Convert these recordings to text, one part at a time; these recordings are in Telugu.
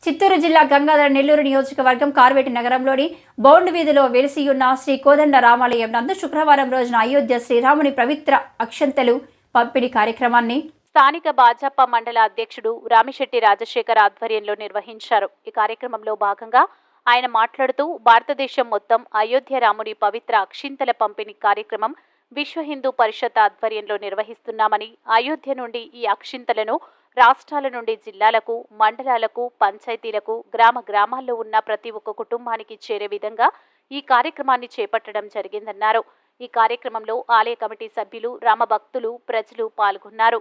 చిత్తూరు జిల్లా గంగాధర నెల్లూరు నియోజకవర్గం కార్వేటి నగరంలోని బౌండ్ వీధిలో వెలిసియున్న శ్రీ కోదండ రామాలయం నందు శుక్రవారం రోజున అయోధ్య శ్రీరాముని పవిత్ర అక్షంతలు పంపిణీ కార్యక్రమాన్ని స్థానిక భాజపా మండల అధ్యక్షుడు రామిశెట్టి రాజశేఖర్ ఆధ్వర్యంలో నిర్వహించారు. ఈ కార్యక్రమంలో భాగంగా ఆయన మాట్లాడుతూ భారతదేశం మొత్తం అయోధ్య రాముడి పవిత్ర అక్షింతల పంపిణీ కార్యక్రమం విశ్వ హిందూ పరిషత్ ఆధ్వర్యంలో నిర్వహిస్తున్నామని, అయోధ్య నుండి ఈ అక్షింతలను రాష్ట్రాల నుండి జిల్లాలకు, మండలాలకు, పంచాయతీలకు, గ్రామాల్లో ఉన్న ప్రతి ఒక్క కుటుంబానికి చేరే విధంగా ఈ కార్యక్రమాన్ని చేపట్టడం జరిగిందన్నారు. ఈ కార్యక్రమంలో ఆలయ కమిటీ సభ్యులు, రామభక్తులు, ప్రజలు పాల్గొన్నారు.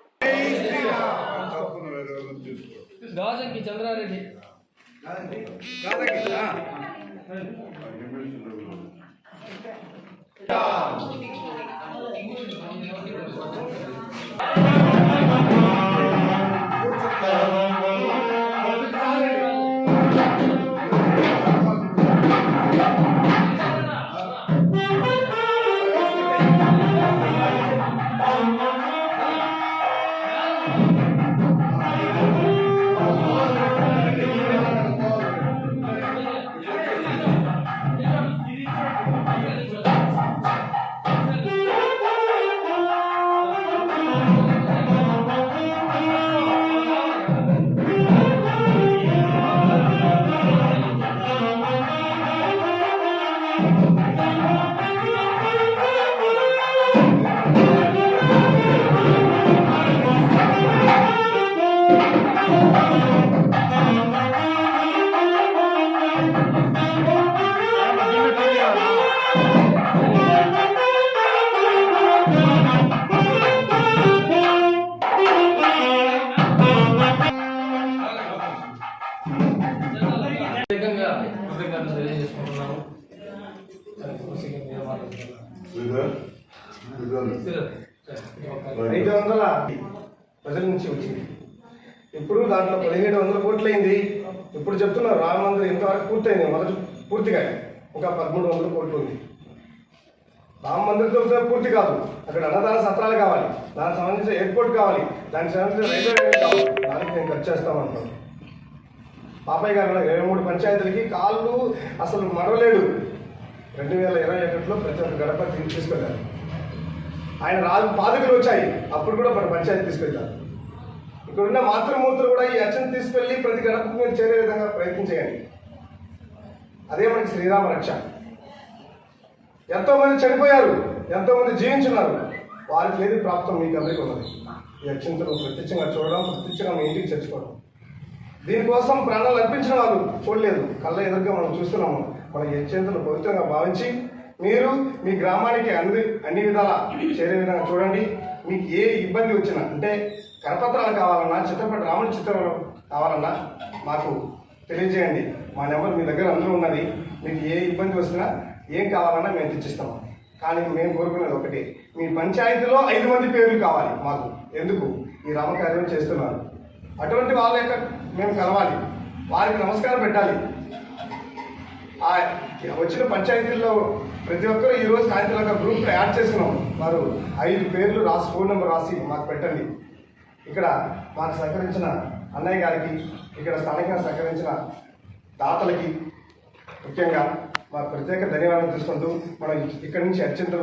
ప్రజల నుంచి వచ్చింది. ఇప్పుడు దాంట్లో 1700 కోట్లు అయింది. ఇప్పుడు చెప్తున్నారు రామ మందిరం ఇంతవరకు పూర్తయింది. మొదటి పూర్తిగా ఇంకా 1300 కోట్లు ఉంది. రామ మందిరంతో పూర్తి కాదు, అక్కడ అన్నదాన సత్రాలు కావాలి, దానికి సంబంధించిన ఎయిర్పోర్ట్ కావాలి, దానికి సంబంధించిన రైల్వే లైన్ కావాలి. దానికి నేను ఖర్చు చేస్తామంటున్నాను. పాపయ్య గారు 23 పంచాయతీలకి కాళ్ళు అసలు మరవలేడు. 2021లో ప్రతి ఒక్క గడప తీసుకెళ్ళారు. ఆయన పాదుకలు వచ్చాయి, అప్పుడు కూడా మన పంచాయతీ తీసుకెళ్తారు. ఇక్కడున్న మాతృమూర్తులు కూడా ఈ అర్చన తీసుకెళ్ళి ప్రతి గడపకు మీరు చేరే విధంగా ప్రయత్నం చేయండి. అదే మనకి శ్రీరామ రక్ష. ఎంతోమంది చనిపోయారు, ఎంతోమంది జీవించున్నారు, వారికి లేదు ప్రాప్తం మీకు అందరికీ ఉన్నది. ఈ అర్చనను ప్రత్యక్షంగా చూడడం, ప్రత్యక్షంగా మీ ఇంటికి చేర్చుకోవడం. దీనికోసం ప్రాణాలు అర్పించిన వాళ్ళు చూడలేదు, కళ్ళ ఎదురుగా మనం చూస్తున్నాము. మన ఈ అర్చనను పవిత్రంగా భావించి మీరు మీ గ్రామానికి అన్ని విధాలా చేరే విధంగా చూడండి. మీకు ఏ ఇబ్బంది వచ్చినా, అంటే కరపత్రాలు కావాలన్నా, చిత్రపట రాముడి చిత్రాలు కావాలన్నా మాకు తెలియజేయండి. మా నెంబర్ మీ దగ్గర అందరూ ఉన్నది. మీకు ఏ ఇబ్బంది వచ్చినా, ఏం కావాలన్నా మేము తెచ్చిస్తాము. కానీ మేము కోరుకునేది ఒకటి, మీ పంచాయతీలో 5 మంది పేర్లు కావాలి మాకు. ఎందుకు? ఈ రామకార్యం చేస్తున్నారు. అటువంటి వాళ్ళ యొక్క మేము కలవాలి, వారికి నమస్కారం పెట్టాలి. వచ్చిన పంచాయతీల్లో ప్రతి ఒక్కరూ ఈరోజు సాయంత్రం గ్రూప్లో యాడ్ చేస్తున్నాం. వారు 5 పేర్లు రాసి, ఫోన్ నెంబర్ రాసి మాకు పెట్టండి. ఇక్కడ మాకు సహకరించిన అన్నయ్య గారికి, ఇక్కడ స్థానికంగా సహకరించిన దాతలకి ముఖ్యంగా మాకు ప్రత్యేక ధన్యవాదాలు తీసుకుంటూ మనం ఇక్కడి నుంచి అత్యంత